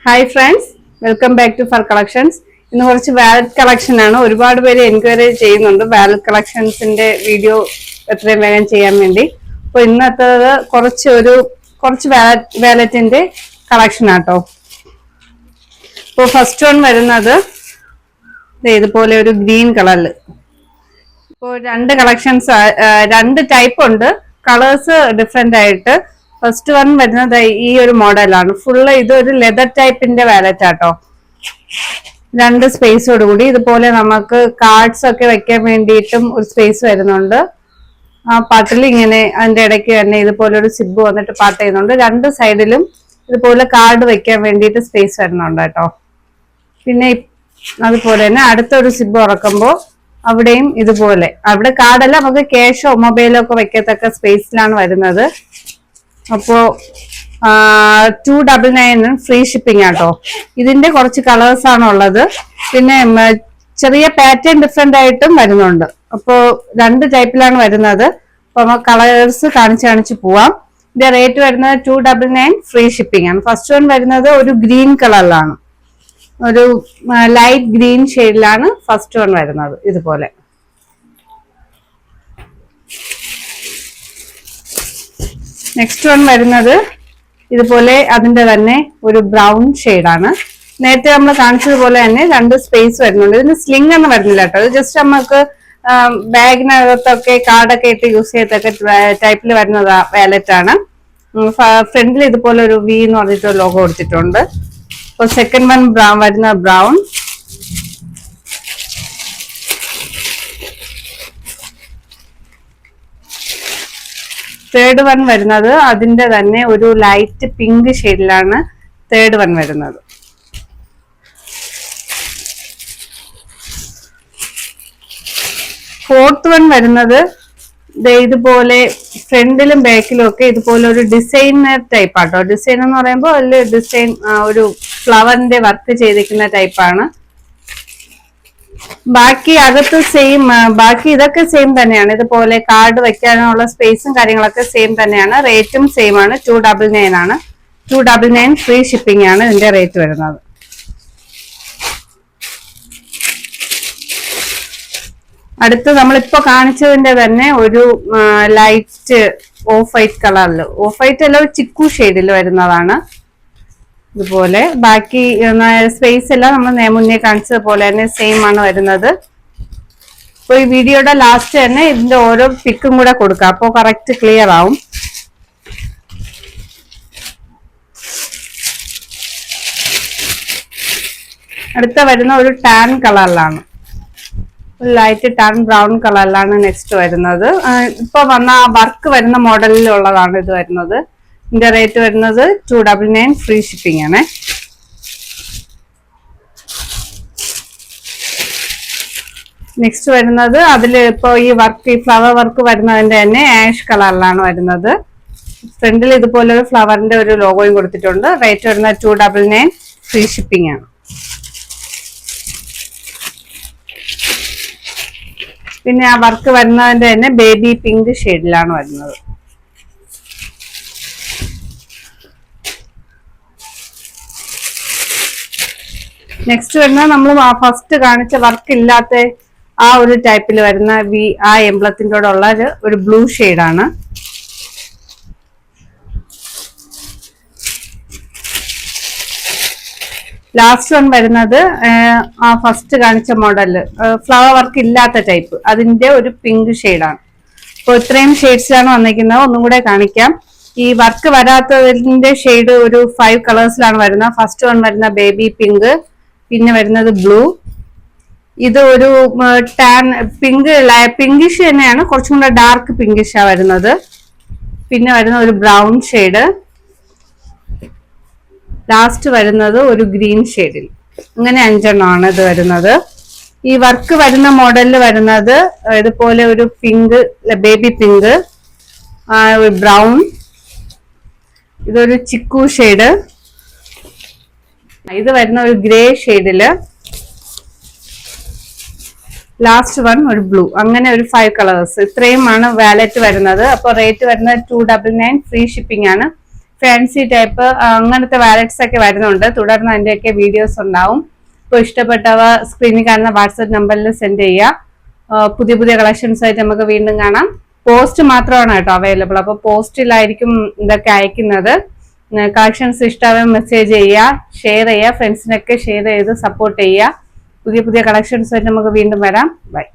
Hi friends, welcome back to fur collections. ഇന്ന് കുറച്ച് wallet collection ആണ്. ഒരുപാട് പേര് എൻക്വയറി ചെയ്യുന്നുണ്ട് വാലറ്റ് കളക്ഷൻസിന്റെ വീഡിയോ എത്രയും വേഗം ചെയ്യാൻ വേണ്ടി. അപ്പോൾ ഇന്നത്തേത് കുറച്ച് വാലറ്റിന്റെ കളക്ഷൻ ആട്ടോ. ഇപ്പോൾ ഫസ്റ്റ് വൺ വരുന്നത് ഇതുപോലെ ഒരു ഗ്രീൻ കളറിൽ. ഇപ്പോൾ രണ്ട് ടൈപ്പ് ഉണ്ട്, കളേഴ്സ് ഡിഫറെന്റ് ആയിട്ട്. ഫസ്റ്റ് വൺ വരുന്നത് ഈ ഒരു മോഡലാണ്. ഫുള്ള് ഇതൊരു ലെതർ ടൈപ്പിന്റെ വാലറ്റ് ആട്ടോ. രണ്ട് സ്പേസോട് കൂടി ഇതുപോലെ നമുക്ക് കാർഡ്സ് ഒക്കെ വെക്കാൻ വേണ്ടിയിട്ടും ഒരു സ്പേസ് വരുന്നുണ്ട്. ആ പാട്ടിൽ ഇങ്ങനെ അതിന്റെ ഇടയ്ക്ക് തന്നെ ഇതുപോലെ ഒരു സിബ് വന്നിട്ട് പാട്ട് ചെയ്യുന്നുണ്ട്. രണ്ട് സൈഡിലും ഇതുപോലെ കാർഡ് വെക്കാൻ വേണ്ടിയിട്ട് സ്പേസ് വരുന്നുണ്ട് കേട്ടോ. പിന്നെ അതുപോലെ തന്നെ അടുത്തൊരു സിബ് തുറക്കുമ്പോൾ അവിടെയും ഇതുപോലെ, അവിടെ കാർഡല്ല, നമുക്ക് ക്യാഷോ മൊബൈലോ ഒക്കെ വെക്കത്തക്ക സ്പേസിലാണ് വരുന്നത്. അപ്പോ 299 ഫ്രീ ഷിപ്പിംഗ് ആട്ടോ. ഇതിന്റെ കുറച്ച് കളേഴ്സ് ആണ് ഉള്ളത്. പിന്നെ ചെറിയ പാറ്റേൺ ഡിഫറെന്റ് ആയിട്ടും വരുന്നുണ്ട്. അപ്പോ രണ്ട് ടൈപ്പിലാണ് വരുന്നത്. അപ്പൊ നമുക്ക് കളേഴ്സ് കാണിച്ച് പോവാം. ഇതിന്റെ റേറ്റ് വരുന്നത് 299 ഫ്രീ ഷിപ്പിംഗ് ആണ്. ഫസ്റ്റ് വൺ വരുന്നത് ഒരു ഗ്രീൻ കളറിലാണ്, ഒരു ലൈറ്റ് ഗ്രീൻ ഷെയ്ഡിലാണ് ഫസ്റ്റ് വൺ വരുന്നത്. ഇതുപോലെ നെക്സ്റ്റ് വൺ വരുന്നത് ഇതുപോലെ അതിന്റെ തന്നെ ഒരു ബ്രൗൺ ഷെയ്ഡാണ്. നേരത്തെ നമ്മൾ കാണിച്ചതുപോലെ തന്നെ രണ്ട് സ്പേസ് വരുന്നുണ്ട്. ഇതിന് സ്ലിംഗ് ഒന്നും വരുന്നില്ല കേട്ടോ. ഇത് ജസ്റ്റ് നമുക്ക് ബാഗിനകത്തൊക്കെ കാർഡൊക്കെ ഇട്ട് യൂസ് ചെയ്തൊക്കെ ടൈപ്പിൽ വരുന്ന വാലറ്റ് ആണ്. ഫ്രണ്ടിൽ ഇതുപോലെ ഒരു വി എന്ന് പറഞ്ഞിട്ട് ലോഗോ കൊടുത്തിട്ടുണ്ട്. അപ്പോൾ സെക്കൻഡ് വൺ വരുന്ന ബ്രൗൺ. തേർഡ് വൺ വരുന്നത് അതിന്റെ തന്നെ ഒരു ലൈറ്റ് പിങ്ക് ഷെയ്ഡിലാണ് തേർഡ് വൺ വരുന്നത്. ഫോർത്ത് വൺ വരുന്നത് ഇതുപോലെ ഫ്രണ്ടിലും ബാക്കിലും ഒക്കെ ഇതുപോലെ ഒരു ഡിസൈനർ ടൈപ്പ് ആട്ടോ. ഡിസൈൻ എന്ന് പറയുമ്പോൾ അതിൽ ഡിസൈൻ ഒരു ഫ്ലവറിന്റെ വർക്ക് ചെയ്തിരിക്കുന്ന ടൈപ്പാണ്. ബാക്കി അകത്ത് സെയിം, ബാക്കി ഇതൊക്കെ സെയിം തന്നെയാണ്. ഇതുപോലെ കാർഡ് വെക്കാനുള്ള സ്പേസും കാര്യങ്ങളൊക്കെ സെയിം തന്നെയാണ്. റേറ്റും സെയിം ആണ്. 299 ആണ്. 299 ഫ്രീ ഷിപ്പിംഗ് ആണ് ഇതിന്റെ റേറ്റ് വരുന്നത്. അടുത്ത് നമ്മളിപ്പോ കാണിച്ചതിന്റെ തന്നെ ഒരു ലൈറ്റ് ഓഫ് വൈറ്റ് കളറിൽ, ഓഫ് വൈറ്റ് അല്ല, ഒരു ചിക്കു ഷെയ്ഡിൽ വരുന്നതാണ്. ഇതുപോലെ ബാക്കി സ്പേസ് എല്ലാം നമ്മൾ മുന്നേ കാണിച്ചത് പോലെ തന്നെ സെയിം ആണ് വരുന്നത്. അപ്പൊ ഈ വീഡിയോയുടെ ലാസ്റ്റ് തന്നെ ഇതിന്റെ ഓരോ പിക്കും കൂടെ കൊടുക്കാം, അപ്പോൾ കറക്റ്റ് ക്ലിയർ ആവും. അടുത്ത വരുന്ന ഒരു ടാൻ കളറിലാണ്, ലൈറ്റ് ടാൻ ബ്രൗൺ കളറിലാണ് നെക്സ്റ്റ് വരുന്നത്. ഇപ്പൊ വന്ന ആ വർക്ക് വരുന്ന മോഡലിലുള്ളതാണ് ഇത് വരുന്നത്. ഇതിന്റെ റേറ്റ് വരുന്നത് 299 ഫ്രീ ഷിപ്പിംഗ് ആണ്. നെക്സ്റ്റ് വരുന്നത് അതില് ഇപ്പൊ ഈ ഫ്ലവർ വർക്ക് വരുന്നതിന്റെ തന്നെ ആഷ് കളറിലാണ് വരുന്നത്. ഫ്രണ്ടിൽ ഇതുപോലെ ഒരു ഫ്ലവറിന്റെ ഒരു ലോഗോയും കൊടുത്തിട്ടുണ്ട്. റേറ്റ് വരുന്നത് 299 ഫ്രീ ഷിപ്പിംഗ് ആണ്. പിന്നെ ആ വർക്ക് വരുന്നതിന്റെ തന്നെ ബേബി പിങ്ക് ഷെയ്ഡിലാണ് വരുന്നത്. നെക്സ്റ്റ് വരുന്നത് നമ്മൾ ഫസ്റ്റ് കാണിച്ച വർക്ക് ഇല്ലാത്ത ആ ഒരു ടൈപ്പിൽ വരുന്ന ആ എംബ്ലത്തിന്റെ കൂടെ ഉള്ള ഒരു ബ്ലൂ ഷെയ്ഡാണ്. ലാസ്റ്റ് വൺ വരുന്നത് ആ ഫസ്റ്റ് കാണിച്ച മോഡല് ഫ്ലവർ വർക്ക് ഇല്ലാത്ത ടൈപ്പ്, അതിന്റെ ഒരു പിങ്ക് ഷെയ്ഡാണ്. അപ്പോൾ ഇത്രയും ഷെയ്ഡ്സിലാണ് വന്നിരിക്കുന്നത്. ഒന്നും കൂടെ കാണിക്കാം. ഈ വർക്ക് വരാത്തതിന്റെ ഷെയ്ഡ് ഒരു 5 കളേഴ്സിലാണ് വരുന്നത്. ഫസ്റ്റ് വൺ വരുന്ന ബേബി പിങ്ക്, പിന്നെ വരുന്നത് ബ്ലൂ, ഇത് ഒരു ടാൻ പിങ്കിഷ് തന്നെയാണ്, കുറച്ചും കൂടെ ഡാർക്ക് പിങ്കിഷാ വരുന്നത്. പിന്നെ വരുന്ന ഒരു ബ്രൗൺ ഷെയ്ഡ്, ലാസ്റ്റ് വരുന്നത് ഒരു ഗ്രീൻ ഷെയ്ഡിൽ. അങ്ങനെ 5 എണ്ണമാണ് ഇത് വരുന്നത്. ഈ വർക്ക് വരുന്ന മോഡലിൽ വരുന്നത് ഇതുപോലെ ഒരു പിങ്ക്, ബേബി പിങ്ക്, ബ്രൗൺ, ഇതൊരു ചിക്കു ഷെയ്ഡ്, ഇത് വരുന്ന ഒരു ഗ്രേ ഷെയ്ഡില്, ലാസ്റ്റ് വൺ ഒരു ബ്ലൂ. അങ്ങനെ ഒരു 5 കളേഴ്സ്. ഇത്രയുമാണ് വാലറ്റ് വരുന്നത്. അപ്പോൾ റേറ്റ് വരുന്നത് 299 ഫ്രീ ഷിപ്പിംഗ് ആണ്. ഫാൻസി ടൈപ്പ് അങ്ങനത്തെ വാലറ്റ്സ് ഒക്കെ വരുന്നുണ്ട്. തുടർന്ന് അതിന്റെയൊക്കെ വീഡിയോസ് ഉണ്ടാവും. ഇപ്പോൾ ഇഷ്ടപ്പെട്ടവ സ്ക്രീനിൽ കാണുന്ന വാട്സ്ആപ്പ് നമ്പറിൽ സെൻഡ് ചെയ്യുക. പുതിയ പുതിയ കളക്ഷൻസ് ആയിട്ട് നമുക്ക് വീണ്ടും കാണാം. പോസ്റ്റ് മാത്രമാണ് കേട്ടോ അവൈലബിൾ. അപ്പോൾ പോസ്റ്റിലായിരിക്കും ഇതൊക്കെ അയക്കുന്നത്. കളക്ഷൻസ് ഇഷ്ടമാവാൻ മെസ്സേജ് ചെയ്യുക, ഷെയർ ചെയ്യുക, ഫ്രണ്ട്സിനൊക്കെ ഷെയർ ചെയ്ത് സപ്പോർട്ട് ചെയ്യുക. പുതിയ പുതിയ കളക്ഷൻസ് ആയിട്ട് നമുക്ക് വീണ്ടും വരാം. ബൈ.